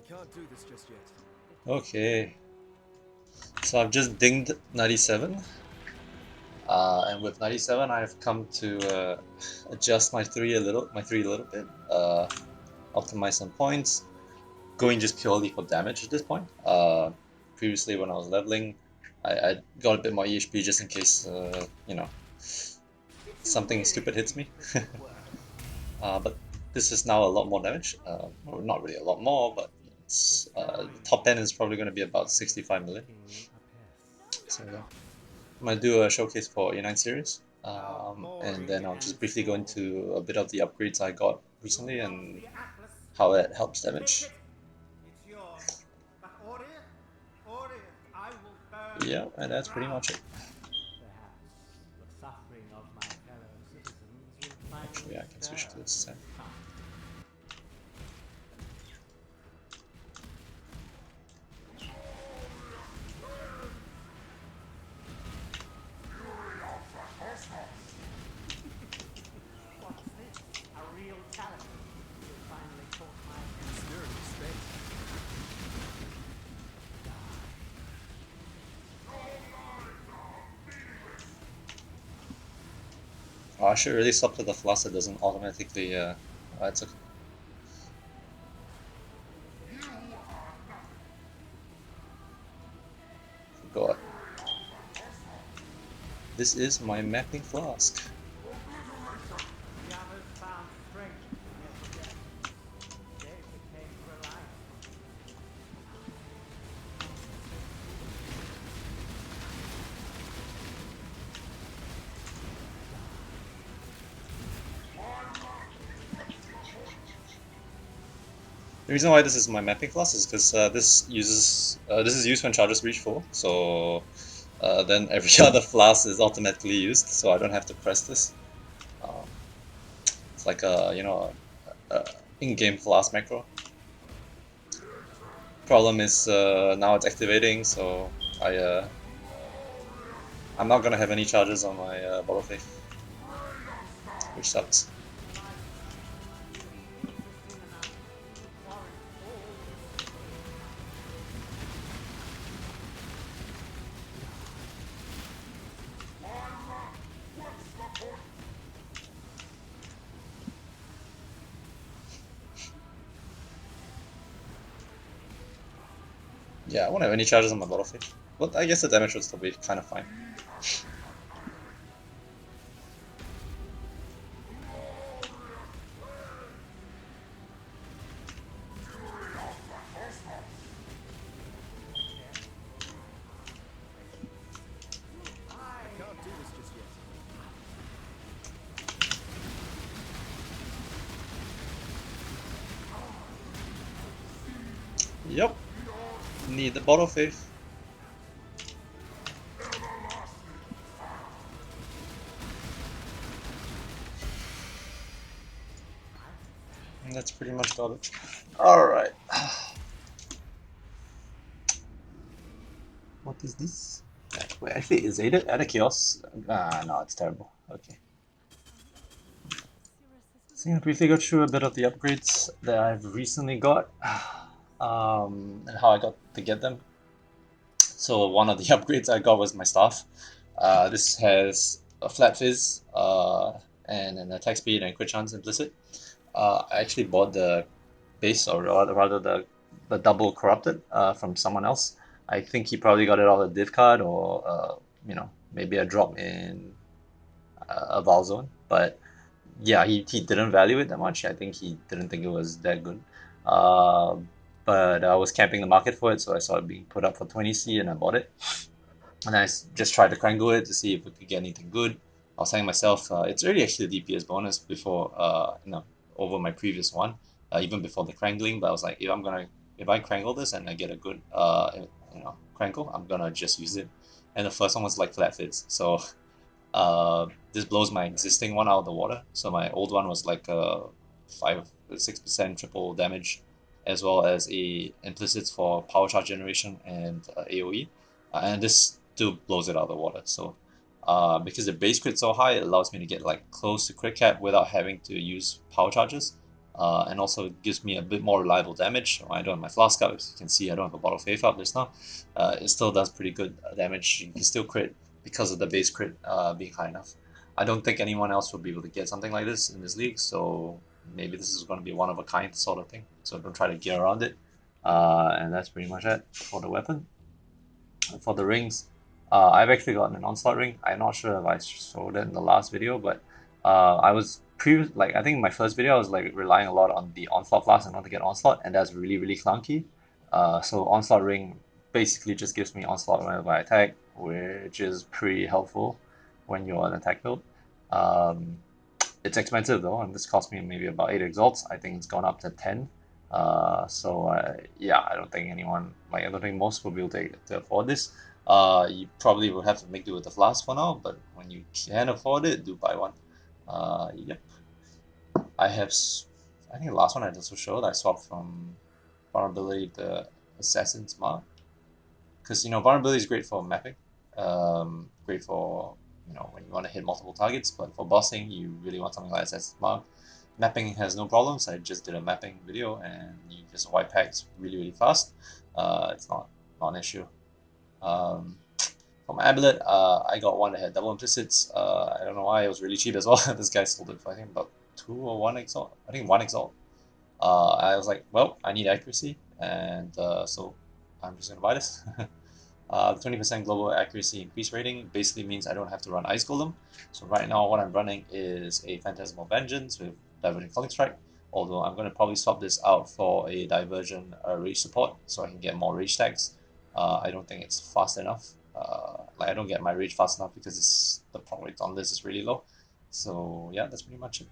can't do this just yet. Okay, so I've just dinged 97, and with 97, I've come to adjust my three a little bit, optimize some points, going just purely for damage at this point. Previously, when I was leveling, I got a bit more EHP just in case, something stupid hits me. But this is now a lot more damage. Well, not really a lot more, but it's, the top end is probably going to be about 65 million. So yeah, I'm going to do a showcase for A9 series. And then I'll just briefly go into a bit of the upgrades I got recently and how it helps damage. Yeah, and that's pretty much it. Actually, I can switch to this time. Spirit of space. Oh, I should really swap to the flask that doesn't automatically. It's okay. Forgot. This is my mapping flask. The reason why this is my mapping class is because this is used when charges reach full, so then every other flask is automatically used, so I don't have to press this. Um, it's like a in-game flask macro. Problem is now it's activating, so I'm not gonna have any charges on my bottle faith, which sucks. Yeah, I won't have any charges on my bottle faith, but I guess the damage would still be kind of fine. I can't do this just yet. Yep, need the bottle faith. And that's pretty much garbage. Alright. What is this? Wait, actually, is it at a kiosk? No, it's terrible. Okay. So yeah, briefly go through a bit of the upgrades that I've recently got, and how I got to get them. So one of the upgrades I got was my staff. This has a flat fizz, and an attack speed and crit chance implicit. I actually bought the base, or rather the double corrupted, from someone else. I think he probably got it off a div card, or maybe a drop in a Val zone. But yeah, he didn't value it that much. I think he didn't think it was that good. Uh, but I was camping the market for it, so I saw it being put up for 20C and I bought it. And just tried to crangle it to see if we could get anything good. I was saying myself, it's already actually a DPS bonus before, over my previous one, even before the crangling. But I was like, if I crangle this and I get a good, crangle, I'm gonna just use it. And the first one was like flat fits, so this blows my existing one out of the water. So my old one was like 5-6% triple damage, as well as a implicit for power charge generation and AOE, and this still blows it out of the water. So because the base crit's so high, it allows me to get like close to crit cap without having to use power charges. and also it gives me a bit more reliable damage. I don't have my flask up, as you can see I don't have a bottle of faith up just now. It still does pretty good damage. You can still crit because of the base crit being high enough. I don't think anyone else will be able to get something like this in this league, so maybe this is going to be one of a kind sort of thing. So don't try to gear around it. And that's pretty much it for the weapon. For the rings, I've actually gotten an onslaught ring. I'm not sure if I showed it in the last video, but I was I think in my first video I was like relying a lot on the onslaught flask in order to get onslaught, and that's really clunky. So onslaught ring basically just gives me onslaught whenever I attack, which is pretty helpful when you're on attack build. Um, it's expensive though, and this cost me maybe about 8 exalts. I think it's gone up to 10. Yeah, I don't think I don't think most will be able to afford this. You probably will have to make do with the flask for now, but when you can afford it, do buy one. Yep. I have, I think the last one I also showed, I swapped from vulnerability to assassin's mark, because vulnerability is great for mapping, great for when you want to hit multiple targets, but for bossing you really want something like assassin's mark. Mapping has no problems. I just did a mapping video and you just wipe packs really fast. It's not an issue. For my amulet, I got one that had double implicits. I don't know why, it was really cheap as well. This guy sold it for I think about 2 or 1 exalt. I think 1 exalt. I was like, well, I need accuracy, and so I'm just gonna buy this. 20% global accuracy increase rating basically means I don't have to run Ice Golem. So right now what I'm running is a Phantasmal Vengeance with Divergent Culling Strike, although I'm going to probably swap this out for a Divergent Rage support so I can get more Rage stacks. I don't think it's fast enough. I don't get my Rage fast enough because the proc rate on this is really low. So yeah, that's pretty much it.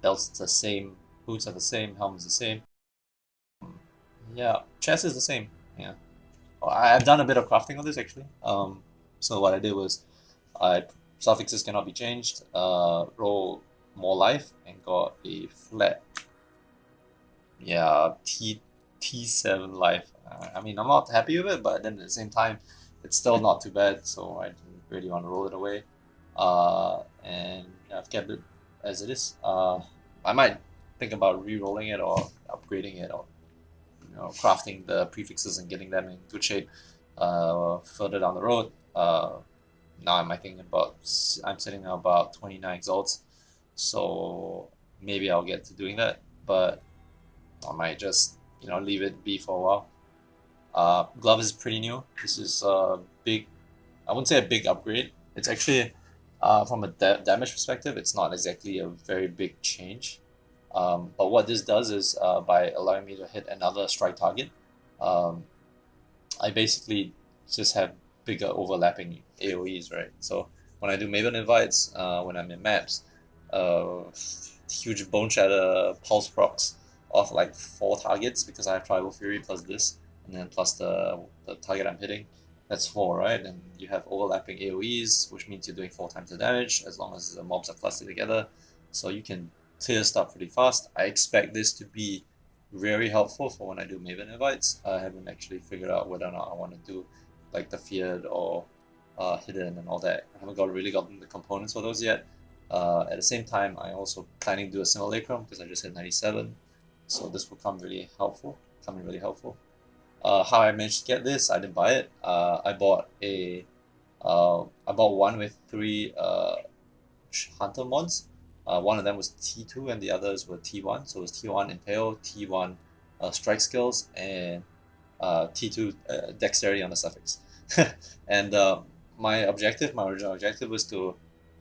Belts the same, boots are the same, helm is the same. Yeah, chest is the same. Yeah. I've done a bit of crafting on this actually. So what I did was I suffixes cannot be changed, roll more life and got a flat, yeah, T7 life. I mean, I'm not happy with it, but then at the same time, it's still not too bad, so I didn't really want to roll it away. And I've kept it as it is. I might think about re-rolling it or upgrading it or crafting the prefixes and getting them in good shape further down the road. Now I'm I'm sitting at about 29 exalts, so maybe I'll get to doing that, but I might just leave it be for a while. Glove is pretty new. This is a big, I wouldn't say a big upgrade. It's actually from a damage perspective, it's not exactly a very big change. But what this does is by allowing me to hit another strike target, um, I basically just have bigger overlapping AoEs, right? So when I do Maven invites, when I'm in maps, uh, huge Boneshatter pulse procs of like 4 targets because I have Tribal Fury plus this, and then plus the target I'm hitting. That's 4, right? And you have overlapping AoEs, which means you're doing 4 times the damage as long as the mobs are clustered together. So you can clear stuff pretty fast. I expect this to be very helpful for when I do Maven invites. I haven't actually figured out whether or not I want to do like the feared or hidden and all that. I haven't really gotten the components for those yet. At the same time, I also planning to do a simulacrum because I just hit 97, so this will come really helpful. Come in really helpful. How I managed to get this, I didn't buy it. I bought one with 3 hunter mods. One of them was T2 and the others were T1. So it was T1 Impale, T1 Strike Skills, and T2 Dexterity on the suffix. And my original objective was to,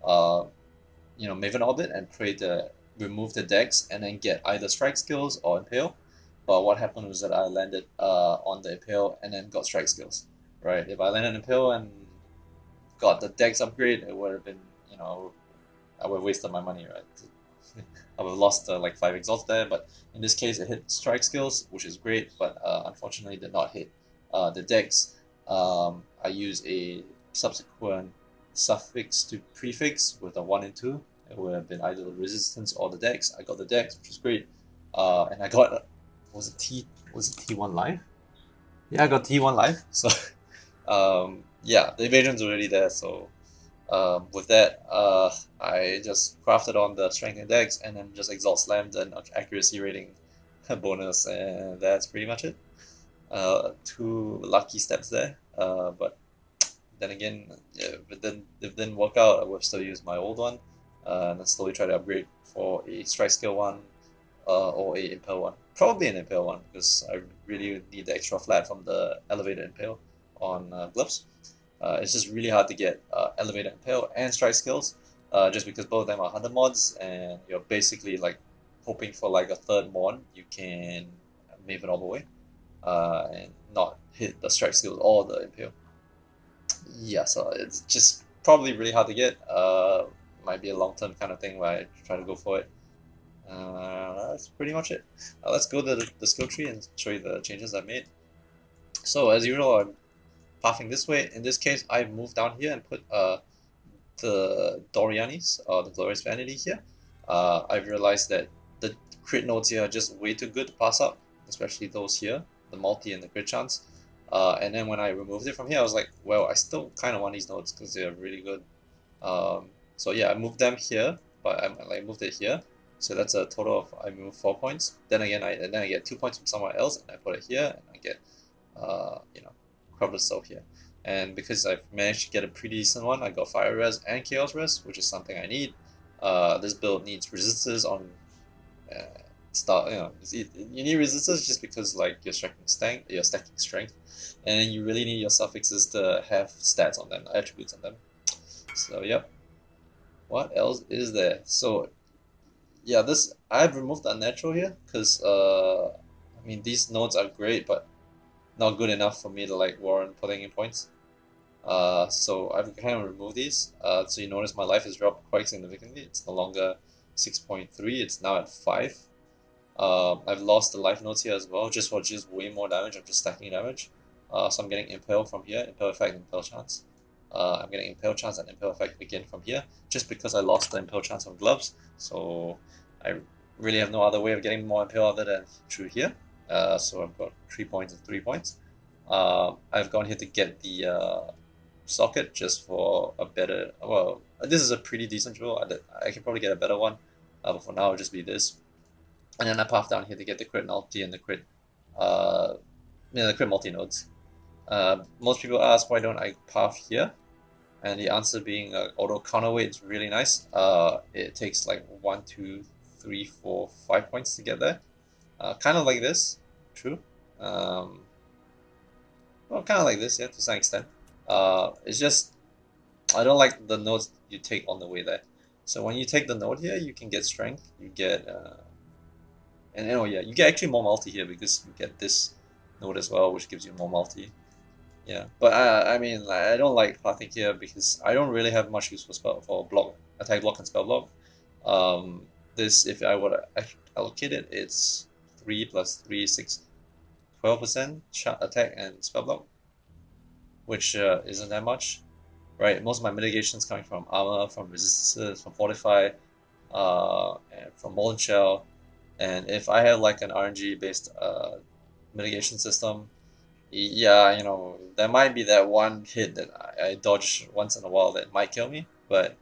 Maven Orbit and pray to remove the Dex and then get either Strike Skills or Impale. But what happened was that I landed on the Impale and then got Strike Skills. Right? If I landed Impale and got the Dex upgrade, it would have been, I would have wasted my money, right? I would have lost like 5 exalts there, but in this case it hit strike skills, which is great, but unfortunately did not hit the dex. I use a subsequent suffix to prefix with a 1 and 2. It would have been either the resistance or the dex. I got the dex, which was great. And I got, was it T1 life? Yeah, I got T1 life. So yeah, the evasion's already there, so With that, I just crafted on the strength index and then just exalt slammed and accuracy rating bonus, and that's pretty much it. Two lucky steps there, but then again, yeah, but then if it didn't work out, I would still use my old one, and then slowly try to upgrade for a strike skill one, or a impale one. Probably an impale one because I really need the extra flat from the elevated impale on gloves. It's just really hard to get elevated impale and strike skills, just because both of them are 100 mods, and you're basically like hoping for like a third mod you can mave it all the way, and not hit the strike skills or the impale. Yeah, so it's just probably really hard to get. Might be a long term kind of thing where I try to go for it. That's pretty much it. Let's go to the skill tree and show you the changes I made. So as usual, I'm pathing this way. In this case, I moved down here and put the Dorianis, the Glorious Vanity here. I've realized that the crit nodes here are just way too good to pass up, especially those here, the multi and the crit chance. And then when I removed it from here, I was like, well, I still kind of want these nodes because they're really good. So yeah, I moved them here, but I like moved it here. So that's a total of I moved 4 points. Then again, I get 2 points from somewhere else, and I put it here, and I get you know, Corvus Soul here. And because I've managed to get a pretty decent one, I got Fire Res and Chaos Res, which is something I need. This build needs resistors on start. You need resistors just because like you're stacking strength, and you really need your suffixes to have stats on them, attributes on them. So yep. What else is there? So yeah, this I've removed unnatural here because I mean these nodes are great, but not good enough for me to like warrant putting in points. So I've kind of removed these. So you notice my life has dropped quite significantly. It's no longer 6.3, it's now at 5. I've lost the life nodes here as well, just for just way more damage. I'm just stacking damage. So I'm getting Impale from here, Impale Effect, Impale Chance. I'm getting Impale Chance and Impale Effect again from here, just because I lost the Impale Chance on gloves. So I really have no other way of getting more Impale other than through here. So I've got 3 points and 3 points. I've gone here to get the socket just for a better. Well, this is a pretty decent drill. I can probably get a better one, but for now it'll just be this. And then I path down here to get the crit multi and the crit, uh, the crit multi nodes. Most people ask why don't I path here, and the answer being auto counterweight is really nice. It takes like 1, 2, 3, 4, 5 points to get there. Kind of like this, true. Um, well, kind of like this, yeah, to some extent. It's just I don't like the nodes you take on the way there. So when you take the node here, you can get strength. You get and oh yeah, you get actually more multi here because you get this node as well, which gives you more multi. Yeah, but I mean, I don't like pathing here because I don't really have much use for spell for block, attack block and spell block. This if I were to allocate it, it's 3 plus 3, 6, 12% attack and spell block, which isn't that much, right? Most of my mitigations coming from armor, from resistances, from fortify, and from molten shell. And if I have like an RNG based mitigation system, yeah, there might be that one hit that I dodge once in a while that might kill me, but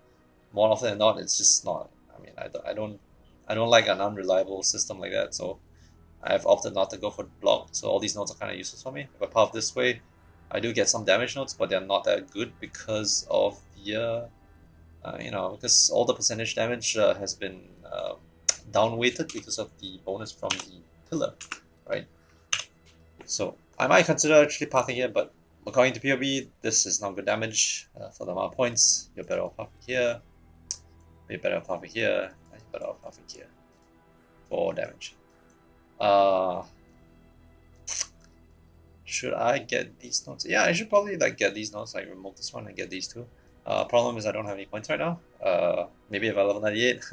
more often than not, it's just not. I mean, I don't like an unreliable system like that, so I've opted not to go for block. So all these nodes are kind of useless for me. If I path this way, I do get some damage nodes, but they're not that good because of the because all the percentage damage has been downweighted because of the bonus from the pillar, right? So I might consider actually pathing here, but according to POB, this is not good damage for the amount of points. You're better off pathing here. You're better off pathing here. And you're better off pathing here for damage. Uh, should I get these notes? Yeah, I should probably like get these notes, like remove this one and get these two. Problem is I don't have any points right now. Maybe if I level 98,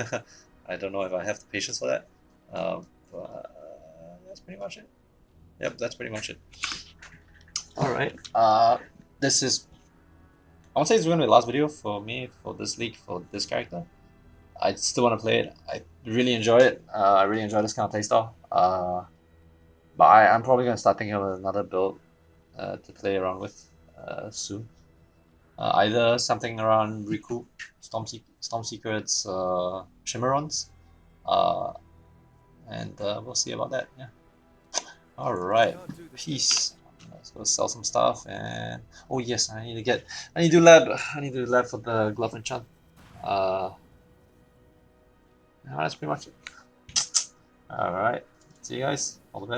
I don't know if I have the patience for that. But that's pretty much it. Yep, that's pretty much it. All right. This is. I won't say it's going to be the last video for me for this league for this character. I still want to play it. I really enjoy it. I really enjoy this kind of playstyle. But I'm probably going to start thinking of another build to play around with soon. Either something around Recoup, Storm Secrets, Shimmerons, and we'll see about that. Yeah. All right. Can't do this just Peace. Let's go sell some stuff and oh yes, I need to do lab. I need to do lab for the glove enchant. That's pretty much it. All right. See you guys. All the best.